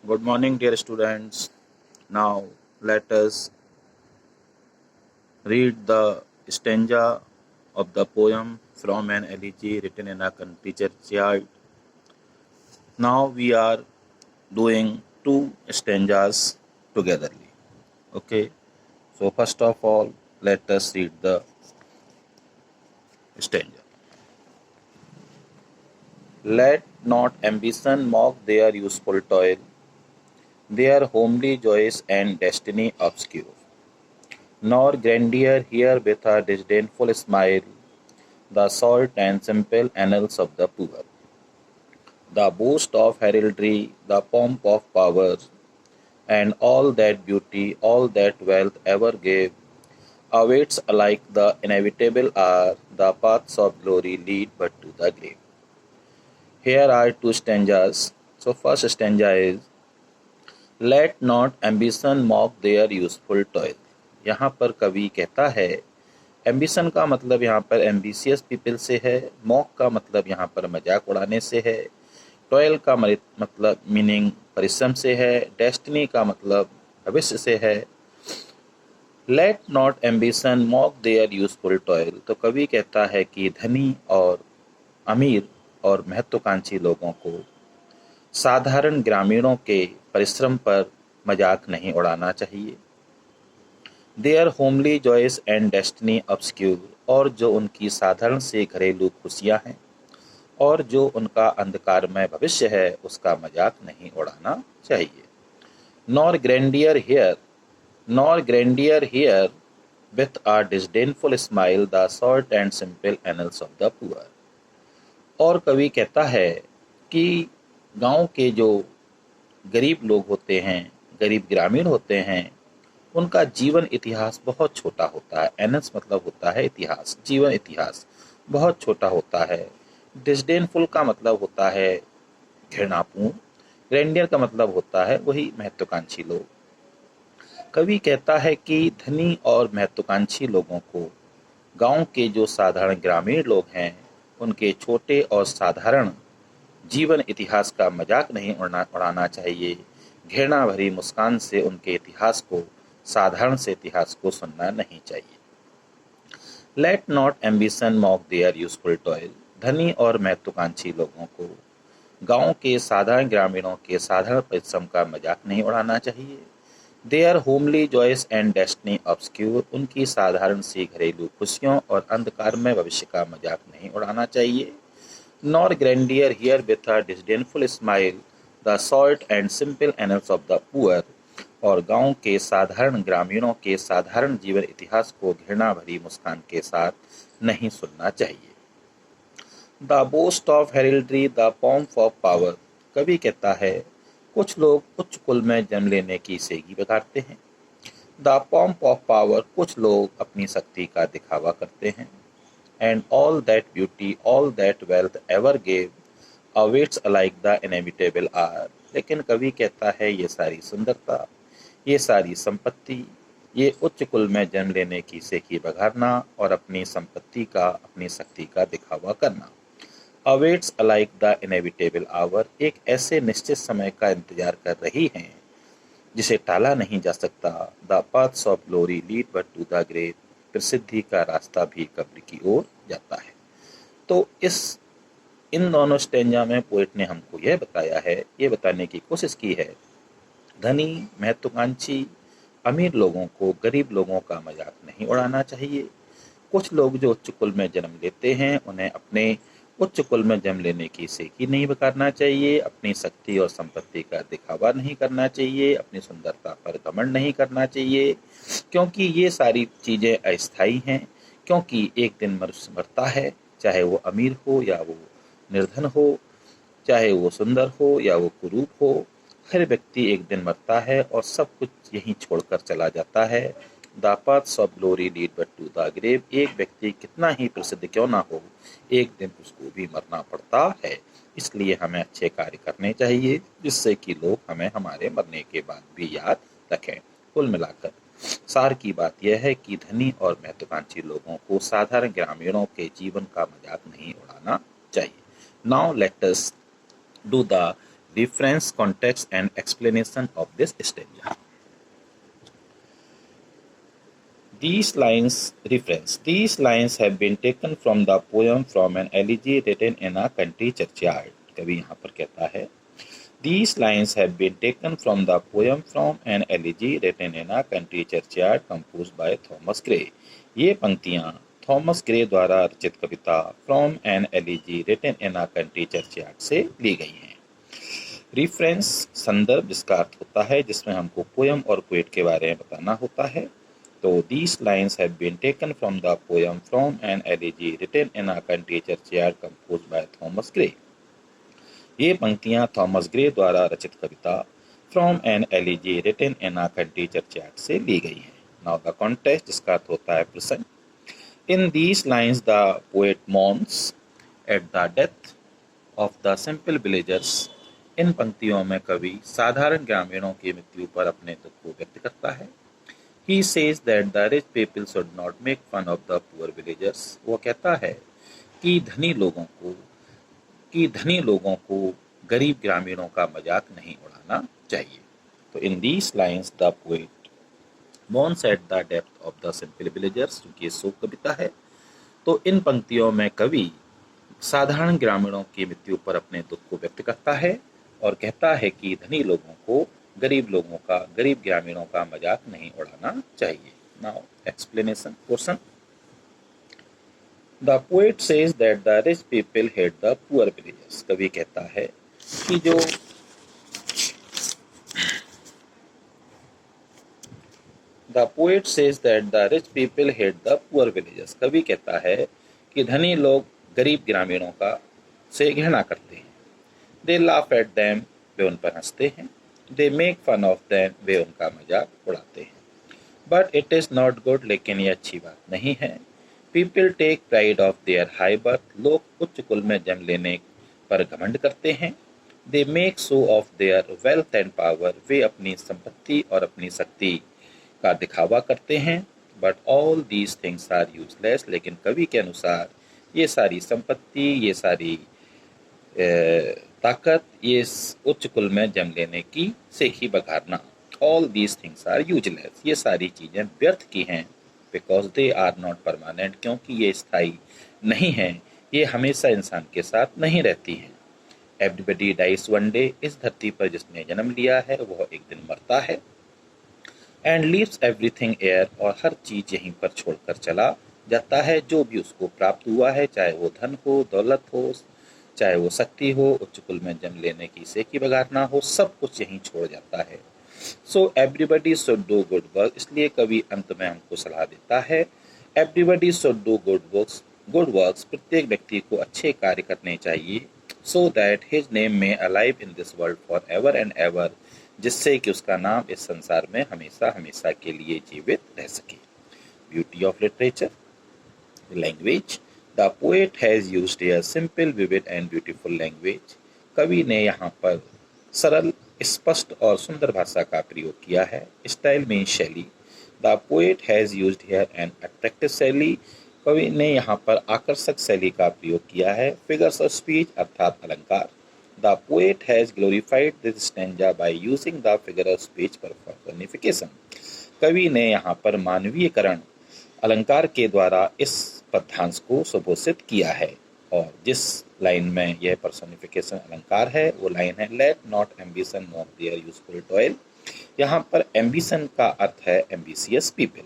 Good morning, dear students. Now let us read the stanza of the poem from an elegy written in a country churchyard. Now we are doing two stanzas togetherly. Okay. So first of all, let us read the stanza. Let not ambition mock their useful toil, their homely joys and destiny obscure. Nor grandeur hear with a disdainful smile the salt and simple annals of the poor. The boast of heraldry, the pomp of power, and all that beauty, all that wealth ever gave, awaits alike the inevitable hour, the paths of glory lead but to the grave. Here are two stanzas. So first stanza is, Let not ambition mock their useful toil. यहाँ पर कवि कहता है ambition का मतलब यहाँ पर ambitious people से है, मॉक का मतलब यहाँ पर मजाक उड़ाने से है, टॉयल का मतलब मीनिंग परिश्रम से है, डेस्टिनी का मतलब भविष्य से है। Let not ambition mock their useful toil, तो कवि कहता है कि धनी और अमीर और महत्वाकांक्षी लोगों को साधारण ग्रामीणों के परिश्रम पर मजाक नहीं उड़ाना चाहिए। Their homely joys and destiny obscure, और जो उनकी साधारण से घरेलू खुशियां हैं और जो उनका अंधकारमय भविष्य है उसका मजाक नहीं उड़ाना चाहिए। Nor grandeur hear with a disdainful smile the short and simple annals of the poor. और कवि कहता है कि गांव के जो गरीब लोग होते हैं, गरीब ग्रामीण होते हैं, उनका जीवन इतिहास बहुत छोटा होता है। एनस मतलब होता है इतिहास, जीवन इतिहास बहुत छोटा होता है। डिस्डेनफुल का मतलब होता है घृणापूर्ण, ग्रैंडियर का मतलब होता है वही महत्वाकांक्षी लोग। कवि कहता है कि धनी और महत्वाकांक्षी लोगों को गांव के जो साधारण ग्रामीण लोग हैं उनके छोटे और साधारण जीवन इतिहास का मजाक नहीं उड़ाना चाहिए। घृणा भरी मुस्कान से उनके इतिहास को, साधारण से इतिहास को सुनना नहीं चाहिए। Let not ambition mock their useful toil, धनी और महत्वाकांक्षी लोगों को गांव के साधारण ग्रामीणों के साधारण परिश्रम का मजाक नहीं उड़ाना चाहिए। Their homely joys and destiny obscure, उनकी साधारण सी घरेलू खुशियों और अंधकारमय भविष्य का मजाक नहीं उड़ाना चाहिए। Nor grandeur hear with a disdainful smile the salt and simple annals of the poor, और गांव के साधारण ग्रामीणों के साधारण जीवन इतिहास को घृणा भरी मुस्कान के साथ नहीं सुनना चाहिए। The boast of heraldry the pomp of power, कवि कहता है कुछ लोग उच्च कुल में जन्म लेने की सेगी बघाड़ते हैं। द पॉम्प ऑफ पावर, कुछ लोग अपनी शक्ति का दिखावा करते हैं। And all that beauty, all that wealth ever gave awaits alike the inevitable hour, लेकिन कवि कहता है ये सारी सुंदरता, ये सारी संपत्ति, ये उच्च कुल में जन्म लेने की सेकी बघाड़ना और अपनी संपत्ति का, अपनी शक्ति का दिखावा करना, awaits alike the inevitable hour, एक ऐसे निश्चित समय का इंतजार कर रही हैं जिसे टाला नहीं जा सकता। The paths of glory lead but to the grave, प्रसिद्धि का रास्ता भी कब्र की ओर जाता है। तो इन दोनों स्टेंजा में पोएट ने हमको यह बताया है, ये बताने की कोशिश की है, धनी महत्वाकांक्षी अमीर लोगों को गरीब लोगों का मजाक नहीं उड़ाना चाहिए। कुछ लोग जो उच्च कुल में जन्म लेते हैं उन्हें अपने उच्च कुल में जन्म लेने की सेकी नहीं करना चाहिए, अपनी शक्ति और संपत्ति का दिखावा नहीं करना चाहिए, अपनी सुंदरता पर घमंड नहीं करना चाहिए, क्योंकि ये सारी चीज़ें अस्थायी हैं। क्योंकि एक दिन मनुष्य मरता है, चाहे वो अमीर हो या वो निर्धन हो, चाहे वो सुंदर हो या वो कुरूप हो, हर व्यक्ति एक दिन मरता है और सब कुछ यहीं छोड़कर चला जाता है। The paths of glory lead but to the grave, एक व्यक्ति कितना ही प्रसिद्ध क्यों ना हो, एक दिन उसको भी मरना पड़ता है। इसलिए हमें अच्छे कार्य करने चाहिए जिससे कि लोग हमें हमारे मरने के बाद भी याद रखें। कुल मिलाकर सार की बात यह है कि धनी और महत्वाकांक्षी लोगों को साधारण ग्रामीणों के जीवन का मजाक नहीं उड़ाना चाहिए। Now let us do the reference, context and explanation of this stanza. These lines have been taken from the poem from an elegy written in a country churchyard. कवि यहाँ पर कहता है These lines have been taken from the poem from an elegy written in a country churchyard composed by Thomas Gray. ये पंक्तियाँ Thomas Gray द्वारा रचित कविता from an elegy written in a country churchyard से ली गई हैं। रिफरेंस संदर्भ जिसका अर्थ होता है जिसमें हमको पोयम और पोएट के बारे में बताना होता है। तो these lines have been taken from the poem from an elegy written in a country churchyard composed by Thomas Gray. ये पंक्तियाँ थॉमस ग्रे द्वारा रचित कविता from an elegy written in a country churchyard से ली गई हैं। नाउ द कॉन्टेक्स्ट जिसका अर्थ होता है present. In these lines, the poet mourns at the death of the simple villagers. इन पंक्तियों में कवि साधारण ग्रामीणों की मृत्यु पर अपने दुख को व्यक्त करता है। He says that the rich people should not make fun of the poor villagers. वो कहता है कि धनी लोगों को गरीब ग्रामीणों का मजाक नहीं उड़ाना चाहिए। तो in these lines, the poet mourns at the death of the simple villagers, क्योंकि ये शोक कविता है। तो इन पंक्तियों में कवि साधारण ग्रामीणों की मृत्यु पर अपने दुख को व्यक्त करता है और कहता है कि धनी लोगों को गरीब ग्रामीणों का मजाक नहीं उड़ाना चाहिए। Now explanation portion. The poet says that the rich people hate the poor villagers. कवि कहता है कि जो The poet says that the rich people hate the poor villagers. कवि कहता है कि धनी लोग गरीब ग्रामीणों का से घृणा करते हैं। They laugh at them, वे उन पर हंसते हैं। They make fun of them, वे उनका मजाक उड़ाते हैं। But it is not good, लेकिन ये अच्छी बात नहीं है। People take pride of their high birth. लोग उच्च कुल में जन्म लेने पर घमंड करते हैं। They make show of their wealth and power. वे अपनी संपत्ति और अपनी शक्ति का दिखावा करते हैं। But all these things are useless. लेकिन कवि के अनुसार ये सारी संपत्ति, ये सारी ताकत, ये उच्च कुल में जन्म लेने की सेखी बघारना, all these things are useless, ये सारी चीज़ें व्यर्थ की हैं। Because they are not permanent, क्योंकि ये स्थायी नहीं हैं, ये हमेशा इंसान के साथ नहीं रहती हैं। Everybody dies one day. इस धरती पर जिसने जन्म लिया है वह एक दिन मरता है। And leaves everything air. और हर चीज़ यहीं पर छोड़कर चला जाता है। जो भी उसको प्राप्त हुआ है, चाहे वो धन हो, दौलत हो, चाहे वो शक्ति हो, उच्च कुल में जन्म लेने की सेखी बघारना हो, सब कुछ यहीं छोड़ जाता है। So everybody should do good work. इसलिए कवि अंत में हमको सलाह देता है everybody should do good works. प्रत्येक व्यक्ति को अच्छे कार्य करने चाहिए। सो दैट हिज नेम में alive in this world for ever and ever, जिससे कि उसका नाम इस संसार में हमेशा हमेशा के लिए जीवित रह सके। Beauty of literature, language. The poet has used a simple, vivid and beautiful language. कवि ने यहाँ पर सरल, स्पष्ट और सुंदर भाषा का प्रयोग किया है। स्टाइल मीन्स शैली। The poet has used here an attractive शैली। कवि ने यहाँ पर आकर्षक शैली का प्रयोग किया है। फिगर्स ऑफ स्पीच अर्थात अलंकार। The poet has glorified this stanza by using the figure of speech for personification. कवि ने यहाँ पर मानवीयकरण अलंकार के द्वारा इस पद्यांश को सुभूषित किया है। और जिस लाइन में यह पर्सोनिफिकेशन अलंकार है वो लाइन है let not ambition mock their useful toil. यहाँ पर एम्बिशन का अर्थ है एम्बिशियस पीपल,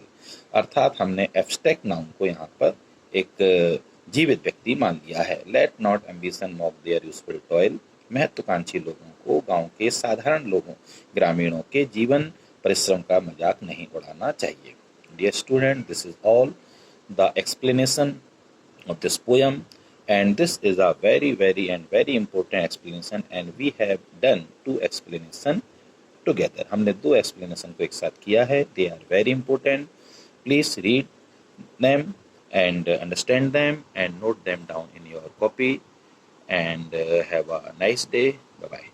अर्थात हमने एब्स्ट्रैक्ट नाउन को यहाँ पर एक जीवित व्यक्ति मान लिया है। Let not ambition mock their useful toil. महत्वाकांक्षी लोगों को गांव के साधारण लोगों, ग्रामीणों के जीवन परिश्रम का मजाक नहीं उड़ाना चाहिए। Dear student, this is all the explanation of this poem, and this is a very very important explanation, and we have done 2 explanation together. हमने 2 explanation को एक साथ किया है। They are very important. Please read them and understand them and note them down in your copy. And have a nice day. Bye bye.